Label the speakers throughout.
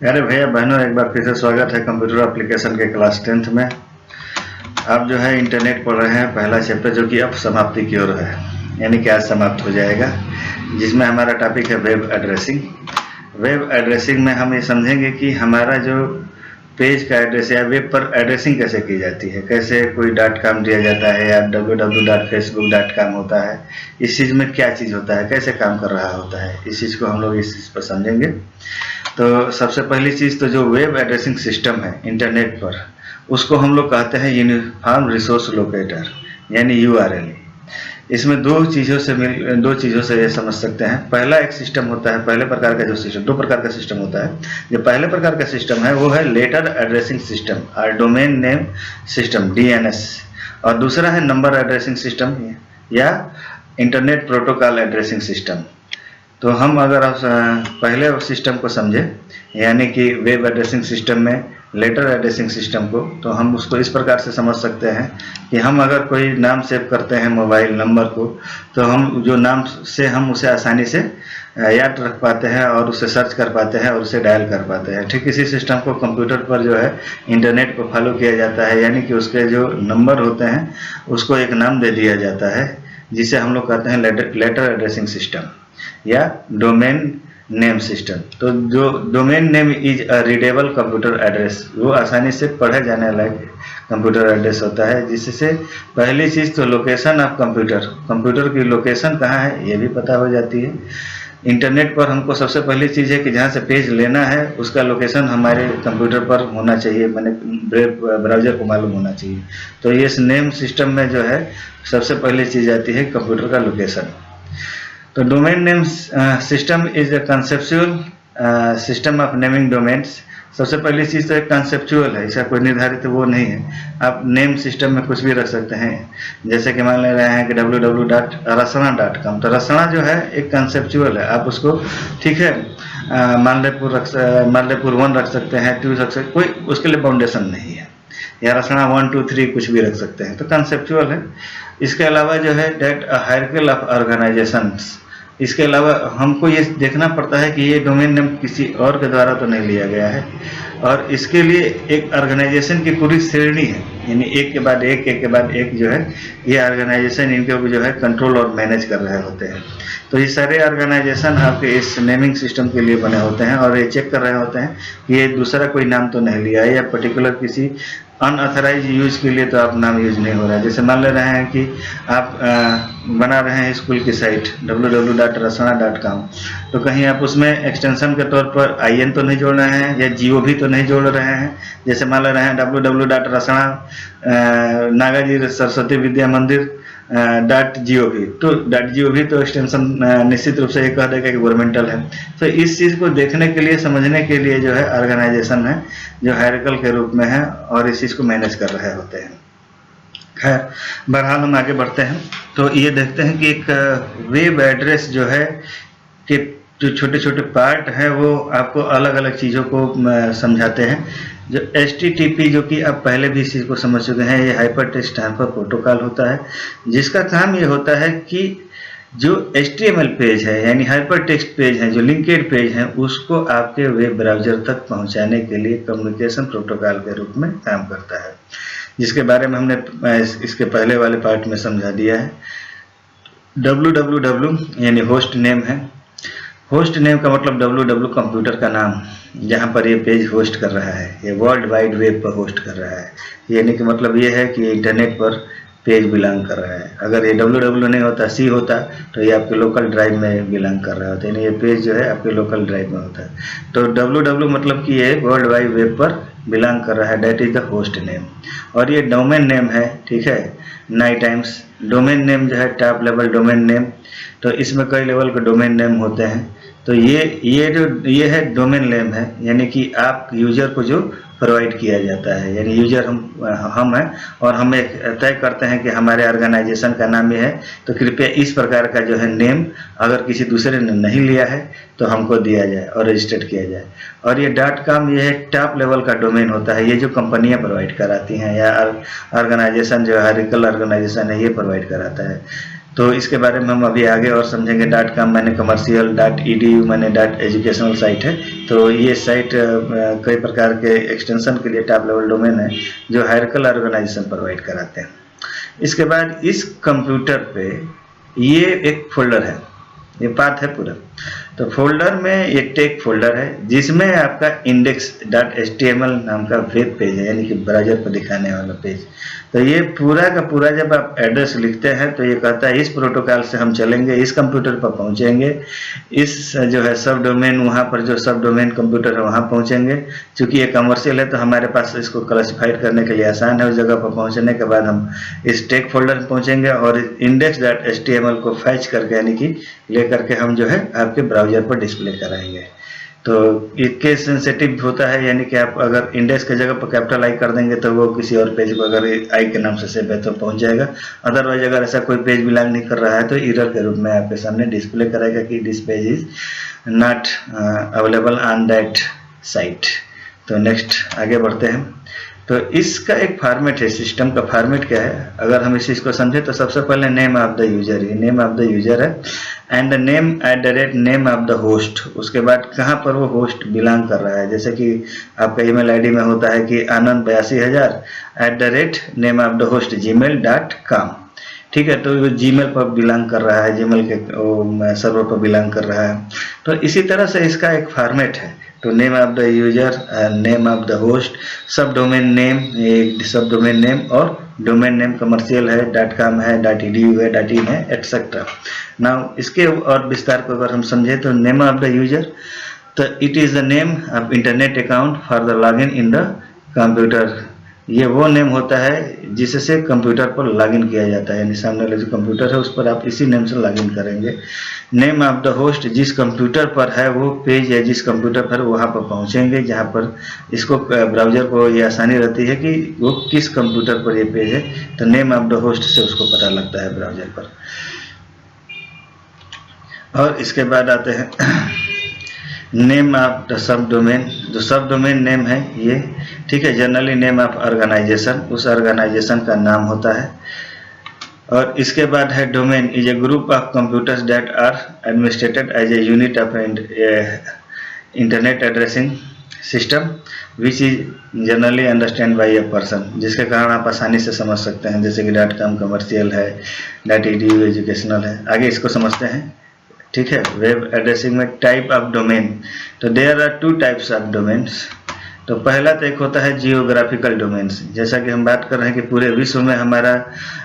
Speaker 1: प्यारे भैया बहनों, एक बार फिर से स्वागत है कंप्यूटर एप्लीकेशन के क्लास 10th में। आप जो है इंटरनेट पढ़ रहे हैं, पहला चैप्टर जो कि अब समाप्ति की ओर है, यानी कि आज समाप्त हो जाएगा, जिसमें हमारा टॉपिक है वेब एड्रेसिंग। वेब एड्रेसिंग में हम ये समझेंगे कि हमारा जो पेज का एड्रेस या वेब पर एड्रेसिंग कैसे की जाती है, कैसे कोई .com दिया जाता है या www.facebook.com होता है, इस चीज़ में क्या चीज़ होता है, कैसे काम कर रहा होता है, इस चीज़ को हम लोग इस चीज़ पर समझेंगे। तो सबसे पहली चीज़ तो जो वेब एड्रेसिंग सिस्टम है इंटरनेट पर, उसको हम लोग कहते हैं यूनिफॉर्म रिसोर्स लोकेटर यानी URL। इसमें दो चीज़ों से ये समझ सकते हैं। पहला एक सिस्टम होता है, पहले प्रकार का जो सिस्टम, दो प्रकार का सिस्टम होता है। जो पहले प्रकार का सिस्टम है वो है लेटर एड्रेसिंग सिस्टम और डोमेन नेम सिस्टम DNS, और दूसरा है नंबर एड्रेसिंग सिस्टम या इंटरनेट प्रोटोकॉल एड्रेसिंग सिस्टम। तो हम अगर आप पहले सिस्टम को समझें, यानी कि वेब एड्रेसिंग सिस्टम में लेटर एड्रेसिंग सिस्टम को, तो हम उसको इस प्रकार से समझ सकते हैं कि हम अगर कोई नाम सेव करते हैं मोबाइल नंबर को, तो हम जो नाम से हम उसे आसानी से याद रख पाते हैं और उसे सर्च कर पाते हैं और उसे डायल कर पाते हैं। ठीक इसी सिस्टम को कंप्यूटर पर जो है इंटरनेट को फॉलो किया जाता है, यानी कि उसके जो नंबर होते हैं उसको एक नाम दे दिया जाता है, जिसे हम लोग कहते हैं लेटर एड्रेसिंग सिस्टम या डोमेन नेम सिस्टम। तो जो domain name is a readable computer address, वो आसानी से पढ़े जाने लायक कंप्यूटर एड्रेस होता है, जिससे पहली चीज़ तो लोकेशन ऑफ कंप्यूटर की लोकेशन कहाँ है ये भी पता हो जाती है। इंटरनेट पर हमको सबसे पहली चीज़ है कि जहाँ से पेज लेना है उसका लोकेशन हमारे कंप्यूटर पर होना चाहिए, मैंने ब्राउज़र को मालूम होना चाहिए। तो ये इस नेम सिस्टम में जो है सबसे पहली चीज़ आती है कंप्यूटर का लोकेशन। तो domain name system is a conceptual system of naming domains. सबसे पहली चीज़ तो एक कंसेप्चुअल है, इसका कोई निर्धारित वो नहीं है। आप नेम सिस्टम में कुछ भी रख सकते हैं, जैसे कि मान ले रहे हैं कि www.rasana.com। तो रसना जो है एक कंसेप्चुअल है, आप उसको ठीक है मालेपुर 1 रख सकते हैं, 2 रख सकते, कोई उसके लिए बाउंडेशन नहीं है, या रसना 1 2 3 कुछ भी रख सकते हैं, तो कंसेप्चुअल है। इसके अलावा जो है डेट हायरार्की ऑफ ऑर्गेनाइजेशंस, इसके अलावा हमको ये देखना पड़ता है कि ये डोमेन नेम किसी और के द्वारा तो नहीं लिया गया है, और इसके लिए एक ऑर्गेनाइजेशन की पूरी श्रेणी है, यानी एक के बाद एक जो है ये ऑर्गेनाइजेशन इनको जो है कंट्रोल और मैनेज कर रहे होते हैं। तो ये सारे ऑर्गेनाइजेशन आपके इस नेमिंग सिस्टम के लिए बने होते हैं और ये चेक कर रहे होते हैं कि ये दूसरा कोई नाम तो नहीं लिया है, या पर्टिकुलर किसी अनऑथराइज यूज के लिए तो आप नाम यूज नहीं हो रहा है। जैसे मान ले रहे हैं कि आप बना रहे हैं स्कूल की साइट www.rasana.com, तो कहीं आप उसमें एक्सटेंशन के तौर पर IN तो नहीं जोड़ रहे हैं या GOV तो नहीं जोड़ रहे हैं। जैसे मान ले रहे हैं www.rasana नागाजी सरस्वती विद्या मंदिर .gov, तो .gov तो एक्सटेंशन निश्चित रूप से ये कह देगा कि गवर्नमेंटल है। तो इस चीज़ को देखने के लिए, समझने के लिए जो है ऑर्गेनाइजेशन है जो हायरार्किकल के रूप में है और इस चीज़ को मैनेज कर रहे होते हैं। खैर, बहरहाल हम आगे बढ़ते हैं तो ये देखते हैं कि एक वेब एड्रेस जो है कि जो छोटे छोटे पार्ट हैं वो आपको अलग अलग चीज़ों को समझाते हैं। जो HTTP, जो कि आप पहले भी इस चीज़ को समझ चुके हैं, ये हाइपर टेक्स्ट ट्रांसफर प्रोटोकॉल होता है, जिसका काम ये होता है कि जो HTML पेज है यानी हाइपर टेक्स्ट पेज है, जो लिंकेड पेज है, उसको आपके वेब ब्राउज़र तक पहुंचाने के लिए कम्युनिकेशन प्रोटोकॉल के रूप में काम करता है, जिसके बारे में हमने इसके पहले वाले पार्ट में समझा दिया है। www यानी होस्ट नेम है। होस्ट नेम का मतलब www कंप्यूटर का नाम, जहाँ पर ये पेज होस्ट कर रहा है, ये वर्ल्ड वाइड वेब पर होस्ट कर रहा है, यानी कि मतलब ये है कि इंटरनेट पर पेज बिलोंग कर रहा है। अगर ये www नहीं होता, C होता, तो ये आपके लोकल ड्राइव में बिलोंग कर रहा होता है, यानी ये पेज जो है आपके लोकल ड्राइव में होता है। तो www मतलब कि ये वर्ल्ड वाइड वेब पर बिलोंग कर रहा है, that is the host name. और ये डोमेन नेम है, ठीक है, 9 टाइम्स। डोमेन नेम जो है टॉप लेवल डोमेन नेम, तो इसमें कई लेवल के डोमेन नेम होते हैं। तो ये है डोमेन नेम है, यानी कि आप यूजर को जो प्रोवाइड किया जाता है, यानी यूजर हम हैं और हम एक तय करते हैं कि हमारे ऑर्गेनाइजेशन का नाम ये है, तो कृपया इस प्रकार का जो है नेम अगर किसी दूसरे ने नहीं लिया है तो हमको दिया जाए और रजिस्टर्ड किया जाए। और ये .com ये है टॉप लेवल का डोमेन होता है, ये जो कंपनियां प्रोवाइड कराती हैं या ऑर्गेनाइजेशन जो हायरार्किकल ऑर्गेनाइजेशन है ये प्रोवाइड कराता है। तो इसके बारे में हम अभी आगे और समझेंगे। .com मैंने कमर्शियल, .edu मैंने .एजुकेशनल साइट है। तो ये साइट कई प्रकार के एक्सटेंशन के लिए टॉप लेवल डोमेन है जो हायरार्किकल ऑर्गेनाइजेशन प्रोवाइड कराते हैं। इसके बाद इस कंप्यूटर पे ये एक फोल्डर है, ये पाथ है पूरा। तो फोल्डर में एक टेक फोल्डर है जिसमें आपका index.html नाम का वेब पेज है, यानी कि ब्राउज़र पर दिखाने वाला पेज। तो ये पूरा का पूरा जब आप एड्रेस लिखते हैं तो ये कहता है इस प्रोटोकॉल से हम चलेंगे, इस कंप्यूटर पर पहुंचेंगे, इस जो है सब डोमेन, वहाँ पर जो सब डोमेन कंप्यूटर है वहाँ पहुंचेंगे। चूंकि ये कमर्शियल है तो हमारे पास इसको क्लासिफाइड करने के लिए आसान है। उस जगह पर पहुंचने के बाद हम इस टेक फोल्डर में पहुंचेंगे और index.html को फैच करके, यानी कि लेकर के हम जो है आपके ब्राउज़र पर डिस्प्ले कराएंगे। तो ये केस सेंसिटिव होता है, यानी कि आप अगर इंडेक्स के जगह पर कैपिटल आई कर देंगे तो वो किसी और पेज को अगर आई के नाम से सेव है तो पहुंच जाएगा। अदरवाइज अगर ऐसा कोई पेज बिलोंग नहीं कर रहा है तो एरर के रूप में आपके सामने डिस्प्ले कराएगा कि this page is not available on that site. तो नेक्स्ट आगे बढ़ते हैं। तो इसका एक फॉर्मेट है, सिस्टम का फॉर्मेट क्या है अगर हम इस चीज़ को समझे तो सबसे पहले नेम ऑफ द यूजर, ये नेम ऑफ द यूजर है, and name @name of the host. उसके बाद कहाँ पर वो होस्ट बिलोंग कर रहा है, जैसे कि आपका ईमेल आईडी में होता है कि आनंद82,000 @name of the host gmail.com। ठीक है, तो वो जीमेल पर बिलोंग कर रहा है, जीमेल के सर्वर पर बिलोंग कर रहा है। तो इसी तरह से इसका एक फॉर्मेट है। तो name of the user, name of the host, सब डोमेन नेम, सब डोमेन नेम, और डोमेन नेम कमर्शियल है, .com है, .edu है, .in है, एक्सेट्रा। नाउ इसके और विस्तार को अगर हम समझे तो नेम ऑफ द यूजर, तो it is the name of internet account for the login in the computer. ये वो नेम होता है जिससे कंप्यूटर पर लॉगिन किया जाता है, यानी सामने वाला जो कंप्यूटर है उस पर आप इसी नेम से लॉगिन करेंगे। नेम ऑफ द होस्ट, जिस कंप्यूटर पर है वो पेज या जिस कंप्यूटर पर वहाँ पर पहुँचेंगे जहाँ पर इसको ब्राउज़र को ये आसानी रहती है कि वो किस कंप्यूटर पर ये पेज है। तो नेम ऑफ द होस्ट से उसको पता लगता है ब्राउज़र पर। और इसके बाद आते हैं name of the sub domain. जो सब डोमेन नेम है ये, ठीक है, जनरली नेम ऑफ ऑर्गेनाइजेशन, उस ऑर्गेनाइजेशन का नाम होता है। और इसके बाद है domain is a group of computers that are administered as a unit of internet addressing system which is generally understand by a person, जिसके कारण आप आसानी से समझ सकते हैं, जैसे कि .com कमर्शियल है, .edu एजुकेशनल है। आगे इसको समझते हैं, ठीक है। वेब एड्रेसिंग में टाइप ऑफ डोमेन, तो there are 2 types of domains. तो पहला तो एक होता है जियोग्राफिकल डोमेन्स, जैसा कि हम बात कर रहे हैं कि पूरे विश्व में हमारा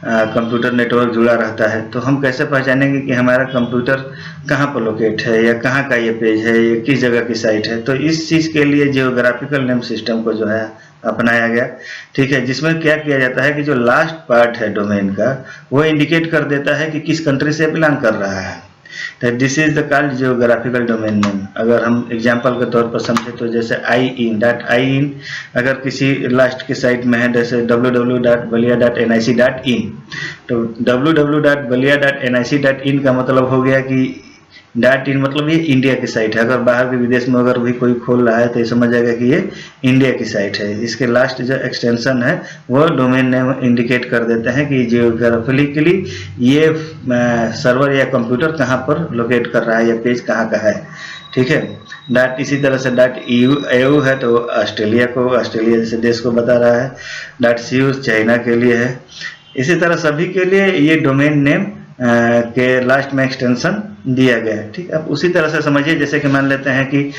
Speaker 1: कंप्यूटर नेटवर्क जुड़ा रहता है, तो हम कैसे पहचानेंगे कि हमारा कंप्यूटर कहाँ पर लोकेट है या कहाँ का ये पेज है, ये किस जगह की साइट है। तो इस चीज़ के लिए जियोग्राफिकल नेम सिस्टम को जो है अपनाया गया, ठीक है, जिसमें क्या किया जाता है कि जो लास्ट पार्ट है डोमेन का वो इंडिकेट कर देता है कि किस कंट्री से बिलोंग कर रहा है। तो this is the called geographical domain name. अगर हम एग्जांपल के तौर पर समझे तो जैसे .in अगर किसी लास्ट की साइट में है, जैसे www.balia.nic.in, तो www.balia.nic.in का मतलब हो गया कि .in मतलब ये इंडिया की साइट है। अगर बाहर के विदेश में अगर भी कोई खोल रहा है तो ये समझ जाएगा कि ये इंडिया की साइट है। इसके लास्ट जो एक्सटेंशन है वो डोमेन नेम इंडिकेट कर देते हैं कि जियोग्राफिकली ये सर्वर या कंप्यूटर कहाँ पर लोकेट कर रहा है या पेज कहाँ का है, ठीक है। इसी तरह से .eu है तो ऑस्ट्रेलिया जैसे देश को बता रहा है। .cu चाइना के लिए है। इसी तरह सभी के लिए ये डोमेन नेम के लास्ट में एक्सटेंशन दिया गया है, ठीक है। आप उसी तरह से समझिए, जैसे कि मान लेते हैं कि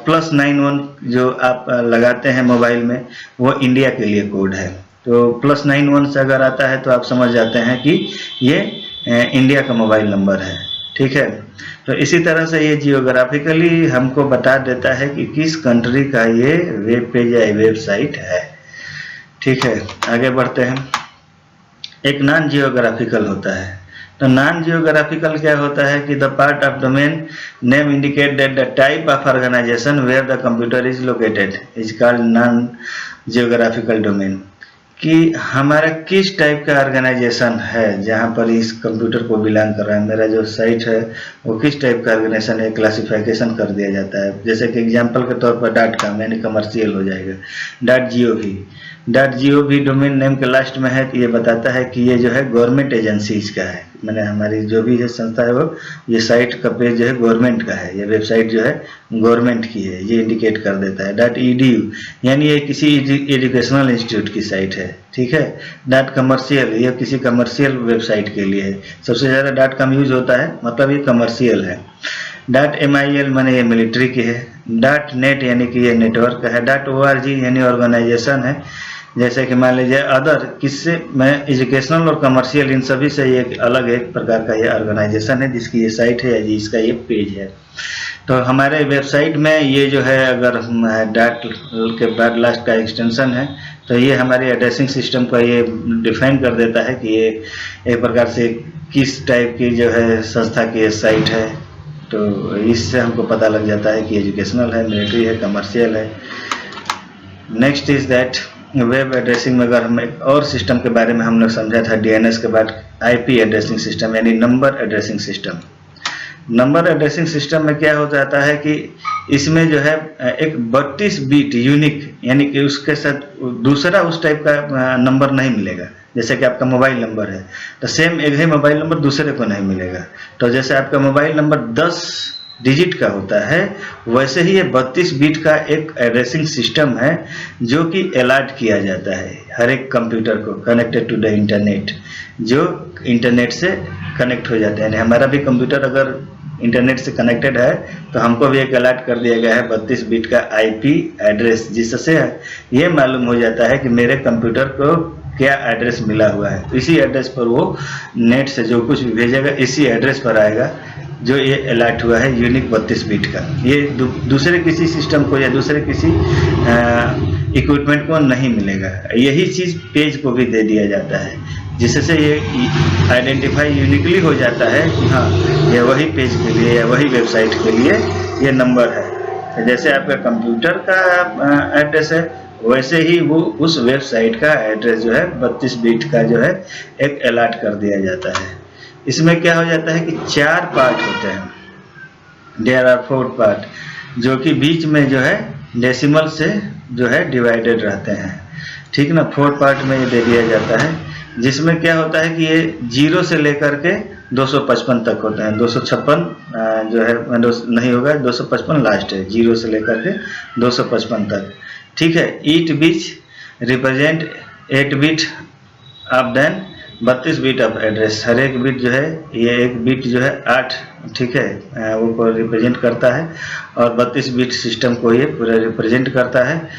Speaker 1: +91 जो आप लगाते हैं मोबाइल में वो इंडिया के लिए कोड है, तो +91 से अगर आता है तो आप समझ जाते हैं कि ये इंडिया का मोबाइल नंबर है, ठीक है। तो इसी तरह से ये जियोग्राफिकली हमको बता देता है कि किस कंट्री का ये वेब पेज या वेबसाइट है, ठीक है। आगे बढ़ते हैं। एक नॉन जियोग्राफिकल होता है। तो नॉन जियोग्राफिकल क्या होता है कि the part of domain name indicate that the type of organisation where the computer is located is called non geographical domain, कि हमारा किस टाइप का ऑर्गेनाइजेशन है जहाँ पर इस कंप्यूटर को बिलोंग कर रहा है, मेरा जो साइट है वो किस टाइप का ऑर्गेनाइजेशन है, क्लासिफिकेशन कर दिया जाता है। जैसे कि एग्जांपल के तौर पर .com यानी कमर्शियल हो जाएगा, .gov .gov डोमेन नेम के लास्ट में है कि ये बताता है कि ये जो है गवर्नमेंट एजेंसीज का है, मैंने हमारी जो भी है संस्था है वो, ये साइट का पेज जो है गवर्नमेंट का है, ये वेबसाइट जो है गवर्नमेंट की है, ये इंडिकेट कर देता है। .edu यानी ये किसी एजुकेशनल इंस्टीट्यूट की साइट है, ठीक है। .commercial ये किसी कमर्शियल वेबसाइट के लिए है, सबसे ज़्यादा .com यूज होता है, मतलब ये कमर्शियल है। .mil माने ये मिलिट्री की है। .net यानी कि ये नेटवर्क का है। .org यानी ऑर्गेनाइजेशन है, जैसे कि मान लीजिए अदर किससे, मैं एजुकेशनल और कमर्शियल इन सभी से ये अलग एक प्रकार का ये ऑर्गेनाइजेशन है जिसकी ये साइट है या जिसका ये पेज है। तो हमारे वेबसाइट में ये जो है अगर डॉट के बाद लास्ट का एक्सटेंशन है तो ये हमारी एड्रेसिंग सिस्टम का ये डिफाइन कर देता है कि ये एक प्रकार से किस टाइप की जो है संस्था की साइट है। तो इससे हमको पता लग जाता है कि एजुकेशनल है, मिलिट्री है, कमर्शियल है। Next is that web addressing में अगर हम एक और सिस्टम के बारे में हम लोग समझा था डीएनएस के बाद, आईपी एड्रेसिंग सिस्टम यानी number addressing system. Number addressing system में क्या हो जाता है कि इसमें जो है एक 32 बीट यूनिक यानी कि उसके साथ दूसरा उस टाइप का नंबर नहीं मिलेगा। जैसे कि आपका मोबाइल नंबर है तो सेम एक ही मोबाइल नंबर दूसरे को नहीं मिलेगा। तो जैसे आपका मोबाइल नंबर 10 डिजिट का होता है वैसे ही ये 32 बीट का एक एड्रेसिंग सिस्टम है जो कि अलॉट किया जाता है हर एक कंप्यूटर को कनेक्टेड टू द इंटरनेट, जो इंटरनेट से कनेक्ट हो जाते हैं। यानी हमारा भी कंप्यूटर अगर इंटरनेट से कनेक्टेड है तो हमको भी एक अलॉट कर दिया गया है 32 बीट का आईपी एड्रेस, जिससे ये मालूम हो जाता है कि मेरे कंप्यूटर को क्या एड्रेस मिला हुआ है। इसी एड्रेस पर वो नेट से जो कुछ भी भेजेगा इसी एड्रेस पर आएगा जो ये अलॉट हुआ है यूनिक 32 बीट का। ये दूसरे किसी सिस्टम को या दूसरे किसी इक्विपमेंट को नहीं मिलेगा। यही चीज़ पेज को भी दे दिया जाता है जिससे ये आइडेंटिफाई यूनिकली हो जाता है कि हाँ ये वही पेज के लिए या वही वेबसाइट के लिए ये नंबर है। जैसे आपका कंप्यूटर का एड्रेस है वैसे ही वो उस वेबसाइट का एड्रेस जो है 32 बीट का जो है एक अलॉट कर दिया जाता है। इसमें क्या हो जाता है कि 4 पार्ट होते हैं, देयर आर 4 पार्ट, जो कि बीच में जो है डेसिमल से जो है डिवाइडेड रहते हैं, ठीक ना। 4 पार्ट में ये दे दिया जाता है जिसमें क्या होता है कि ये 0 से लेकर के 255 तक होते हैं। 256 जो है नहीं होगा, 255 लास्ट है, 0 से लेकर के 255 तक, ठीक है। Each bit represent 8 bit of then 32 bit of address. हर एक बीट जो है ये एक बीट जो है 8, ठीक है, वो को रिप्रेजेंट करता है और 32 बीट सिस्टम को ये पूरा रिप्रेजेंट करता है।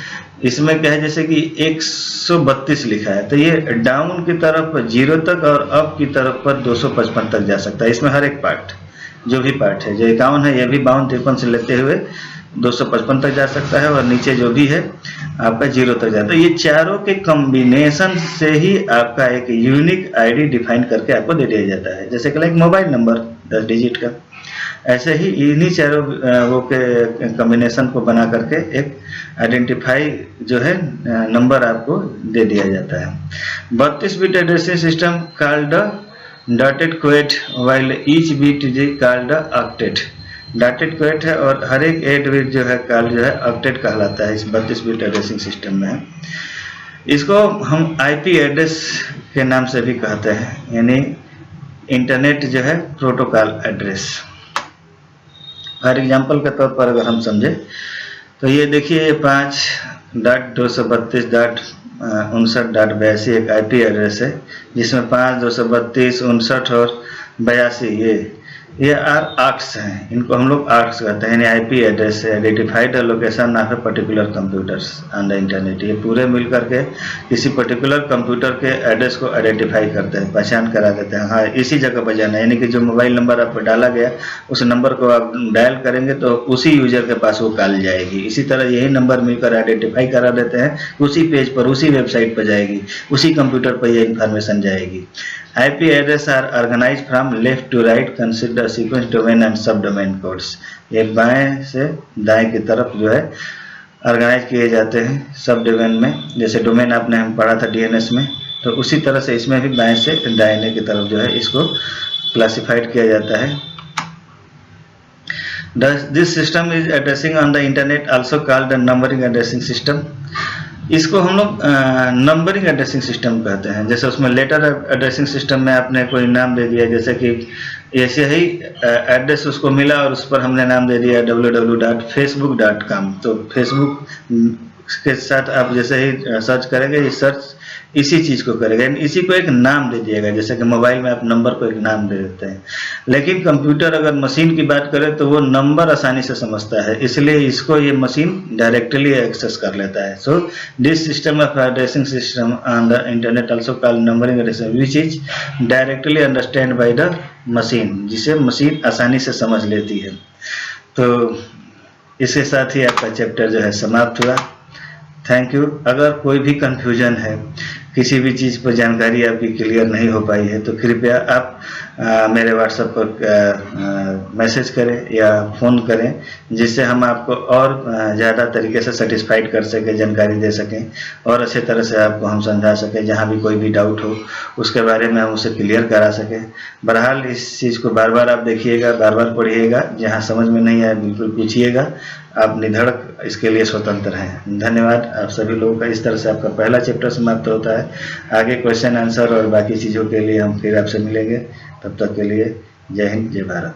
Speaker 1: इसमें क्या है जैसे कि 132 लिखा है तो ये डाउन की तरफ 0 तक और अप की तरफ पर 255 तक जा सकता है। इसमें हर एक पार्ट जो भी पार्ट है, जो 51 है ये भी 52 53 से लेते हुए 255 तक जा सकता है और नीचे जो भी है आपका 0 तक जाता है। ये चारों के कॉम्बिनेशन से ही आपका एक यूनिक आईडी डिफाइन करके आपको दे दिया जाता है। जैसे कि लाइक मोबाइल नंबर 10 डिजिट का, ऐसे ही इन्हीं चारों वो के कॉम्बिनेशन को बना करके एक आइडेंटिफाई जो है नंबर आपको दे दिया जाता है। 32 bit addressing system called dotted quad while each bit is called octet. Dotted quad है और हर एक 8 बिट जो है कॉल जो है ऑक्टेट कहलाता है इस 32 बिट एड्रेसिंग सिस्टम में। इसको हम आईपी एड्रेस के नाम से भी कहते हैं, यानी इंटरनेट जो है प्रोटोकॉल एड्रेस। फॉर एग्जाम्पल के तौर पर अगर हम समझे तो ये देखिए 5.232.59.82 एक आईपी एड्रेस है जिसमें 5, 232, 59 और 82 ये आर्क्स हैं। इनको हम लोग आर्क्स कहते हैं, यानी आईपी एड्रेस है identified location of a particular computers on the internet. ये पूरे मिल करके किसी पर्टिकुलर कंप्यूटर के एड्रेस को आइडेंटिफाई करते हैं, पहचान करा देते हैं, हाँ इसी जगह पर जाना है। यानी कि जो मोबाइल नंबर आपको डाला गया उस नंबर को आप डायल करेंगे तो उसी यूजर के पास वो कॉल जाएगी। इसी तरह यही नंबर मिलकर आइडेंटिफाई करा देते हैं, उसी पेज पर उसी वेबसाइट पर जाएगी, उसी कंप्यूटर पर यह इंफॉर्मेशन जाएगी। IP address are organized from left to right, consider sequence domain and subdomain codes। ये बाएं से दाएं की तरफ जो है ऑर्गेनाइज किए जाते हैं सब डोमेन में। जैसे डोमेन आपने हम पढ़ा था DNS में, तो उसी तरह से इसमें भी बाएं से दाहिने की तरफ जो है इसको क्लासिफाइड किया जाता है। This system is addressing on the internet also called the numbering addressing system। इसको हम लोग नंबरिंग एड्रेसिंग सिस्टम कहते हैं। जैसे उसमें लेटर एड्रेसिंग सिस्टम में आपने कोई नाम दे दिया, जैसे कि ऐसे ही एड्रेस उसको मिला और उस पर हमने नाम दे दिया www.facebook.com। तो फेसबुक के साथ आप जैसे ही सर्च करेंगे, ये सर्च इसी चीज़ को करेगा, यानी इसी को एक नाम दे दिएगा। जैसे कि मोबाइल में आप नंबर को एक नाम दे देते हैं, लेकिन कंप्यूटर अगर मशीन की बात करें तो वो नंबर आसानी से समझता है, इसलिए इसको ये मशीन डायरेक्टली एक्सेस कर लेता है। So this system of addressing system on the internet also called numbering addressing which is directly understand by the machine, जिसे मशीन आसानी से समझ लेती है। तो इसके साथ ही आपका चैप्टर जो है समाप्त हुआ। Thank you. अगर कोई भी कंफ्यूजन है, किसी भी चीज़ पर जानकारी आपकी क्लियर नहीं हो पाई है, तो कृपया आप मेरे व्हाट्सएप पर मैसेज करें या फ़ोन करें, जिससे हम आपको और ज़्यादा तरीके से सेटिस्फाइड कर सकें, जानकारी दे सकें और अच्छे तरह से आपको हम समझा सकें। जहाँ भी कोई भी डाउट हो उसके बारे में हम उसे क्लियर करा सकें। बहरहाल इस चीज़ को बार बार आप देखिएगा, बार बार पढ़िएगा, जहाँ समझ में नहीं आए बिल्कुल पूछिएगा। आप निधड़क इसके लिए स्वतंत्र हैं। धन्यवाद आप सभी लोगों का। इस तरह से आपका पहला चैप्टर समाप्त होता है। आगे क्वेश्चन आंसर और बाकी चीज़ों के लिए हम फिर आपसे मिलेंगे। तब तक के लिए जय हिंद, जय भारत।